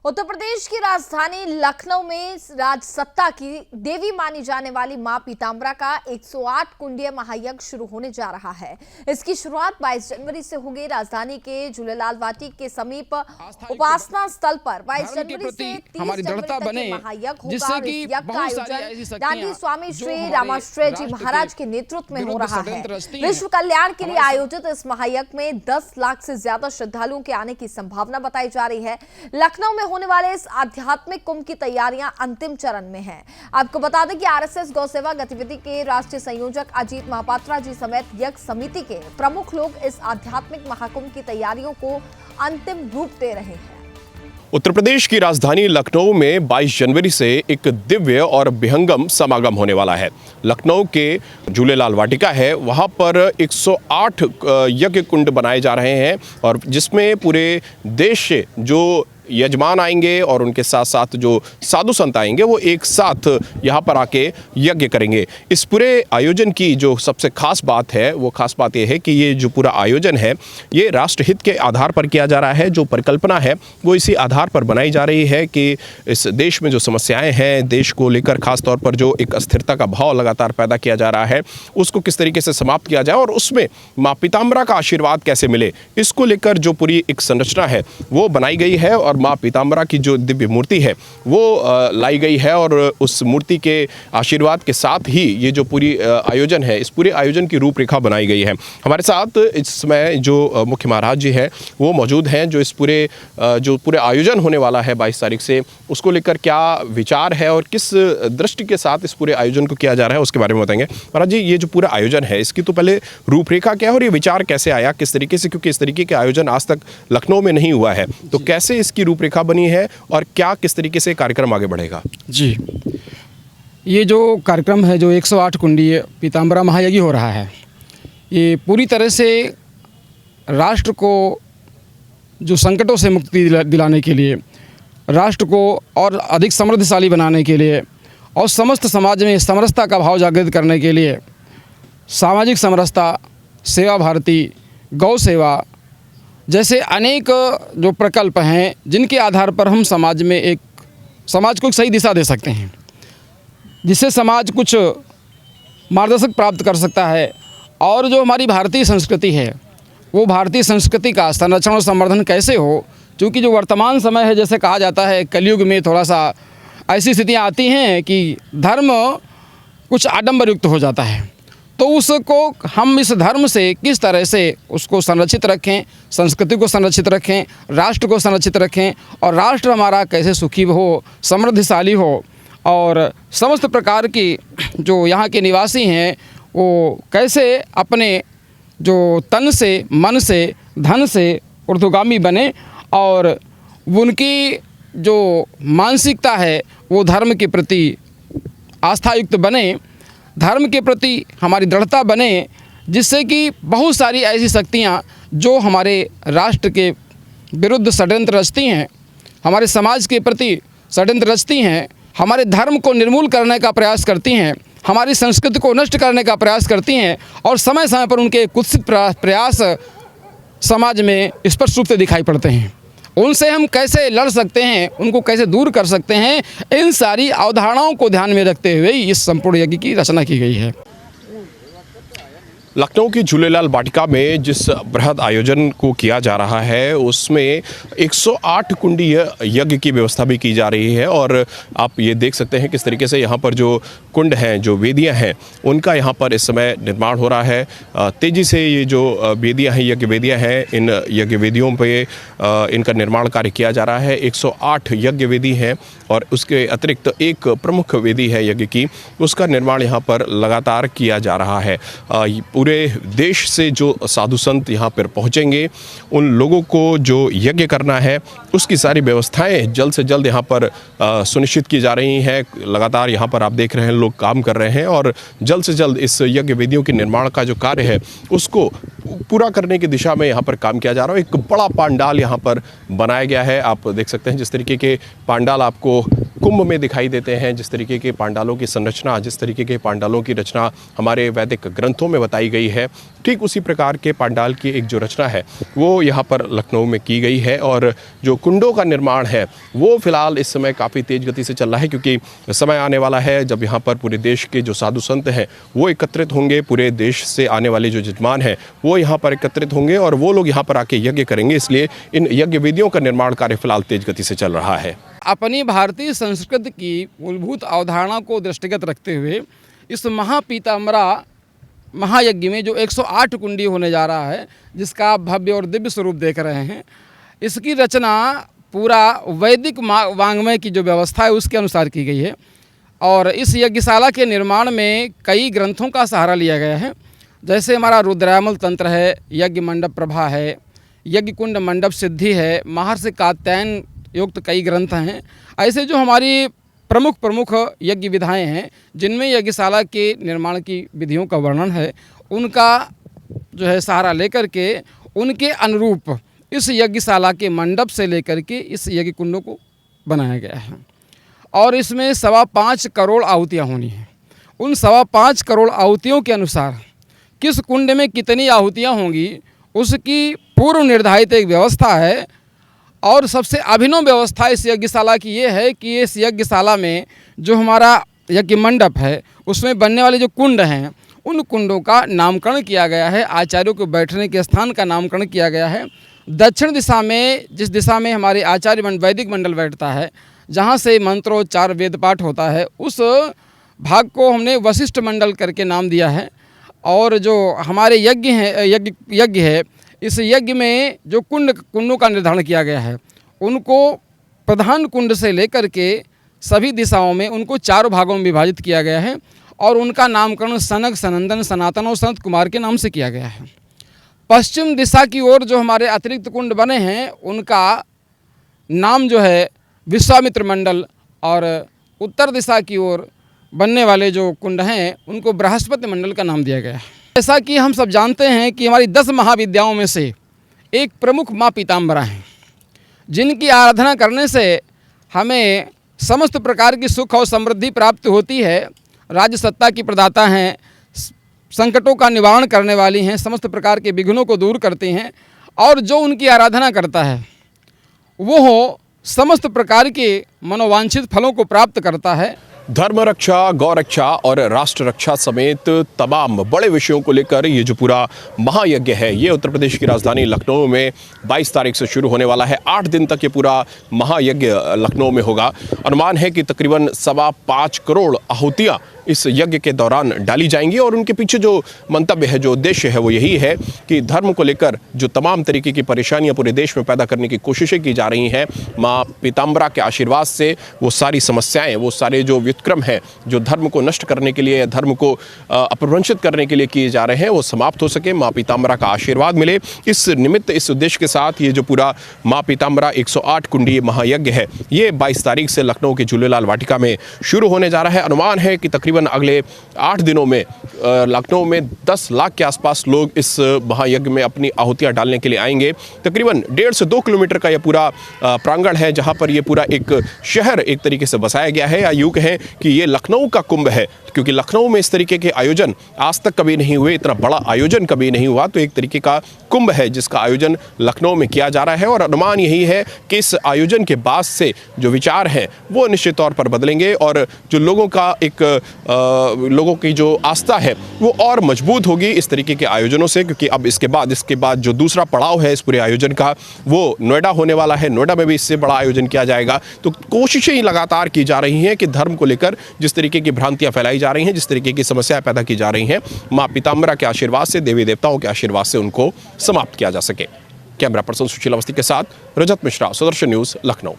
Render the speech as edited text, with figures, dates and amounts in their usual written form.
उत्तर प्रदेश की राजधानी लखनऊ में राजसत्ता की देवी मानी जाने वाली मां पीतांबरा का 108 कुंडीय महायज्ञ शुरू होने जा रहा है। इसकी शुरुआत 22 जनवरी से होगी। राजधानी के झूलेलाल वाटिका के समीप उपासना स्थल पर 22 जनवरी से 30 जनवरी तक महायज्ञ होगा। इस यज्ञ का आयोजन दानी स्वामी श्री रामाश्रय जी महाराज के नेतृत्व में हो रहा है। विश्व कल्याण के लिए आयोजित इस महायज्ञ में 10 लाख से ज्यादा श्रद्धालुओं के आने की संभावना बताई जा रही है। लखनऊ में होने वाले इस आध्यात्मिक कुंभ की तैयारियां अंतिम चरण में हैं। आपको बता दें कि आरएसएस गौ सेवा गतिविधि के राष्ट्रीय संयोजक अजीत महापात्रा जी समेत यज्ञ समिति के प्रमुख लोग इस आध्यात्मिक महाकुंभ की तैयारियों को अंतिम रूप दे रहे हैं। उत्तर प्रदेश की राजधानी लखनऊ में 22 जनवरी से एक दिव्य और विहंगम समागम होने वाला है। लखनऊ के झूलेलाल वाटिका है, वहाँ पर 108 यज्ञ कुंड बनाए जा रहे हैं और जिसमें पूरे देश से जो यजमान आएंगे और उनके साथ साथ जो साधु संत आएंगे वो एक साथ यहाँ पर आके यज्ञ करेंगे। इस पूरे आयोजन की जो सबसे खास बात है वो खास बात ये है कि ये जो पूरा आयोजन है ये राष्ट्रहित के आधार पर किया जा रहा है। जो परिकल्पना है वो इसी आधार पर बनाई जा रही है कि इस देश में जो समस्याएं हैं, देश को लेकर खास तौर पर जो एक अस्थिरता का भाव लगातार पैदा किया जा रहा है उसको किस तरीके से समाप्त किया जाए और उसमें माँ पीतांबरा का आशीर्वाद कैसे मिले, इसको लेकर जो पूरी एक संरचना है वो बनाई गई है और माँ पीतांबरा की जो दिव्य मूर्ति है वो लाई गई है और उस मूर्ति के आशीर्वाद के साथ ही ये जो पूरी आयोजन है, इस पूरे आयोजन की रूपरेखा बनाई गई है। हमारे साथ इस समय जो मुख्य महाराज जी हैं वो मौजूद हैं। जो इस पूरे आयोजन होने वाला है 22 तारीख से, उसको लेकर क्या विचार है और किस दृष्टि के साथ इस पूरे आयोजन को किया जा रहा है उसके बारे में बताएंगे। महाराज जी, ये जो पूरा आयोजन है इसकी तो पहले रूपरेखा क्या है और ये विचार कैसे आया, किस तरीके से, क्योंकि इस तरीके के आयोजन आज तक लखनऊ में नहीं हुआ है, तो कैसे इसकी रूपरेखा बनी है और क्या किस तरीके से कार्यक्रम आगे बढ़ेगा? जी, ये जो कार्यक्रम है जो 108 कुंडीय पीतांबरा महायज्ञ हो रहा है, ये पूरी तरह से राष्ट्र को जो संकटों से मुक्ति दिलाने के लिए, राष्ट्र को और अधिक समृद्धशाली बनाने के लिए और समस्त समाज में समरसता का भाव जागृत करने के लिए सामाजिक समरसता, सेवा भारती, गौ सेवा जैसे अनेक जो प्रकल्प हैं जिनके आधार पर हम समाज को एक सही दिशा दे सकते हैं, जिससे समाज कुछ मार्गदर्शक प्राप्त कर सकता है। और जो हमारी भारतीय संस्कृति है वो भारतीय संस्कृति का संरक्षण और संवर्धन कैसे हो, क्योंकि जो वर्तमान समय है, जैसे कहा जाता है कलयुग में थोड़ा सा ऐसी स्थितियाँ आती हैं कि धर्म कुछ आडंबर युक्त हो जाता है, तो उसको हम इस धर्म से किस तरह से उसको संरक्षित रखें, संस्कृति को संरक्षित रखें, राष्ट्र को संरक्षित रखें और राष्ट्र हमारा कैसे सुखी हो, समृद्धशाली हो और समस्त प्रकार की जो यहाँ के निवासी हैं वो कैसे अपने जो तन से, मन से, धन से ऊर्ध्वगामी बने और उनकी जो मानसिकता है वो धर्म के प्रति आस्थायुक्त बने, धर्म के प्रति हमारी दृढ़ता बने, जिससे कि बहुत सारी ऐसी शक्तियाँ जो हमारे राष्ट्र के विरुद्ध षड्यंत्र रचती हैं, हमारे समाज के प्रति षड्यंत्र रचती हैं, हमारे धर्म को निर्मूल करने का प्रयास करती हैं, हमारी संस्कृति को नष्ट करने का प्रयास करती हैं और समय समय पर उनके कुत्सित प्रयास समाज में स्पष्ट रूप से दिखाई पड़ते हैं। उनसे हम कैसे लड़ सकते हैं, उनको कैसे दूर कर सकते हैं, इन सारी अवधारणाओं को ध्यान में रखते हुए इस संपूर्ण यज्ञ की रचना की गई है। लखनऊ की झूलेलाल वाटिका में जिस बृहद आयोजन को किया जा रहा है उसमें 108 कुंडीय यज्ञ की व्यवस्था भी की जा रही है और आप ये देख सकते हैं किस तरीके से यहाँ पर जो कुंड हैं, जो वेदियाँ हैं, उनका यहाँ पर इस समय निर्माण हो रहा है। तेज़ी से ये जो वेदियाँ हैं, यज्ञ वेदियाँ हैं, इन यज्ञ वेदियों पे इनका निर्माण कार्य किया जा रहा है। 108 यज्ञ वेदी हैं और उसके अतिरिक्त एक प्रमुख वेदी है यज्ञ की, उसका निर्माण यहाँ पर लगातार किया जा रहा है। पूरे देश से जो साधु संत यहाँ पर पहुँचेंगे, उन लोगों को जो यज्ञ करना है उसकी सारी व्यवस्थाएं जल्द से जल्द यहाँ पर सुनिश्चित की जा रही हैं। लगातार यहाँ पर आप देख रहे हैं लोग काम कर रहे हैं और जल्द से जल्द इस यज्ञ वेदियों के निर्माण का जो कार्य है उसको पूरा करने की दिशा में यहाँ पर काम किया जा रहा है। एक बड़ा पांडाल यहाँ पर बनाया गया है, आप देख सकते हैं जिस तरीके के पांडाल आपको कुंभ में दिखाई देते हैं, जिस तरीके के पांडालों की संरचना, जिस तरीके के पांडालों की रचना हमारे वैदिक ग्रंथों में बताई गई है, ठीक उसी प्रकार के पांडाल की एक जो रचना है वो यहाँ पर लखनऊ में की गई है। और जो कुंडों का निर्माण है वो फिलहाल इस समय काफ़ी तेज़ गति से चल रहा है, क्योंकि समय आने वाला है जब यहाँ पर पूरे देश के जो साधु संत हैं वो एकत्रित होंगे, पूरे देश से आने वाले जो यजमान हैं वो यहाँ पर एकत्रित होंगे और वो लोग यहाँ पर आके यज्ञ करेंगे। इसलिए इन यज्ञ वेदियों का निर्माण कार्य फिलहाल तेज गति से चल रहा है। अपनी भारतीय संस्कृति की मूलभूत अवधारणा को दृष्टिगत रखते हुए इस महापीताम्बरा महायज्ञ में जो 108 कुंडी होने जा रहा है, जिसका आप भव्य और दिव्य स्वरूप देख रहे हैं, इसकी रचना पूरा वैदिक वाङ्मय की जो व्यवस्था है उसके अनुसार की गई है। और इस यज्ञशाला के निर्माण में कई ग्रंथों का सहारा लिया गया है, जैसे हमारा रुद्रायमल तंत्र है, यज्ञ मंडप प्रभा है, यज्ञ कुंड मंडप सिद्धि है, महर्षि कात्यायन युक्त कई ग्रंथ हैं। ऐसे जो हमारी प्रमुख यज्ञ विधाएं हैं जिनमें यज्ञशाला के निर्माण की विधियों का वर्णन है, उनका जो है सहारा लेकर के उनके अनुरूप इस यज्ञशाला के मंडप से लेकर के इस यज्ञ कुंडों को बनाया गया है। और इसमें 5.25 करोड़ आहुतियाँ होनी हैं। उन 5.25 करोड़ आहुतियों के अनुसार किस कुंड में कितनी आहुतियाँ होंगी उसकी पूर्व निर्धारित एक व्यवस्था है। और सबसे अभिनव व्यवस्था इस यज्ञशाला की ये है कि इस यज्ञशाला में जो हमारा यज्ञ मंडप है उसमें बनने वाले जो कुंड हैं उन कुंडों का नामकरण किया गया है, आचार्यों के बैठने के स्थान का नामकरण किया गया है। दक्षिण दिशा में, जिस दिशा में हमारे आचार्य वैदिक मंडल बैठता है, जहाँ से मंत्रोच्चार वेद पाठ होता है, उस भाग को हमने वशिष्ठ मंडल करके नाम दिया है। और जो हमारे यज्ञ है इस यज्ञ में जो कुंडों का निर्धारण किया गया है उनको प्रधान कुंड से लेकर के सभी दिशाओं में उनको 4 भागों में विभाजित किया गया है। और उनका नामकरण सनक, सनंदन, सनातन और सनत कुमार के नाम से किया गया है। पश्चिम दिशा की ओर जो हमारे अतिरिक्त कुंड बने हैं उनका नाम जो है विश्वामित्र मंडल, और उत्तर दिशा की ओर बनने वाले जो कुंड हैं उनको बृहस्पति मंडल का नाम दिया गया है। जैसा कि हम सब जानते हैं कि हमारी 10 महाविद्याओं में से एक प्रमुख माँ पीताम्बरा हैं, जिनकी आराधना करने से हमें समस्त प्रकार की सुख और समृद्धि प्राप्त होती है। राज्य सत्ता की प्रदाता हैं, संकटों का निवारण करने वाली हैं, समस्त प्रकार के विघ्नों को दूर करती हैं। और जो उनकी आराधना करता है वो समस्त प्रकार के मनोवांछित फलों को प्राप्त करता है। धर्म रक्षा, गौ रक्षा और राष्ट्र रक्षा समेत तमाम बड़े विषयों को लेकर ये जो पूरा महायज्ञ है ये उत्तर प्रदेश की राजधानी लखनऊ में 22 तारीख से शुरू होने वाला है। 8 दिन तक ये पूरा महायज्ञ लखनऊ में होगा। अनुमान है कि तकरीबन 5.25 करोड़ आहुतियाँ इस यज्ञ के दौरान डाली जाएंगी। और उनके पीछे जो मंतव्य है, जो उद्देश्य है, वो यही है कि धर्म को लेकर जो तमाम तरीके की परेशानियां पूरे देश में पैदा करने की कोशिशें की जा रही हैं, माँ पीताम्बरा के आशीर्वाद से वो सारी समस्याएं, वो सारे जो व्युत्क्रम हैं जो धर्म को नष्ट करने के लिए, धर्म को अपभ्रंशित करने के लिए किए जा रहे हैं, वो समाप्त हो सके, माँ पीताम्बरा का आशीर्वाद मिले। इस निमित्त, इस उद्देश्य के साथ ये जो पूरा माँ पीताम्बरा 108 कुंडीय महायज्ञ है ये 22 तारीख से लखनऊ के झूलेलाल वाटिका में शुरू होने जा रहा है। अनुमान है कि तकरीबन अगले 8 दिनों में लखनऊ में 10 लाख के आसपास लोग इस महायज्ञ में अपनी आहुतियां डालने के लिए आएंगे। तकरीबन 1.5 से 2 किलोमीटर का यह पूरा प्रांगण है जहां पर यह पूरा एक शहर एक तरीके से बसाया गया है, या यूँ कहें कि ये लखनऊ का कुंभ है, क्योंकि लखनऊ में इस तरीके के आयोजन आज तक कभी नहीं हुए, इतना बड़ा आयोजन कभी नहीं हुआ। तो एक तरीके का कुंभ है जिसका आयोजन लखनऊ में किया जा रहा है। और अनुमान यही है कि इस आयोजन के बाद से जो विचार हैं वो निश्चित तौर पर बदलेंगे और जो लोगों का लोगों की जो आस्था है वो और मजबूत होगी इस तरीके के आयोजनों से। क्योंकि अब इसके बाद जो दूसरा पड़ाव है इस पूरे आयोजन का वो नोएडा होने वाला है। नोएडा में भी इससे बड़ा आयोजन किया जाएगा। तो कोशिशें ही लगातार की जा रही हैं कि धर्म को लेकर जिस तरीके की भ्रांतियां फैलाई जा रही हैं, जिस तरीके की समस्याएं पैदा की जा रही हैं, माँ पीताम्बरा के आशीर्वाद से, देवी देवताओं के आशीर्वाद से उनको समाप्त किया जा सके। कैमरा पर्सन सुशील अवस्थी के साथ रजत मिश्रा, सुदर्शन न्यूज़, लखनऊ।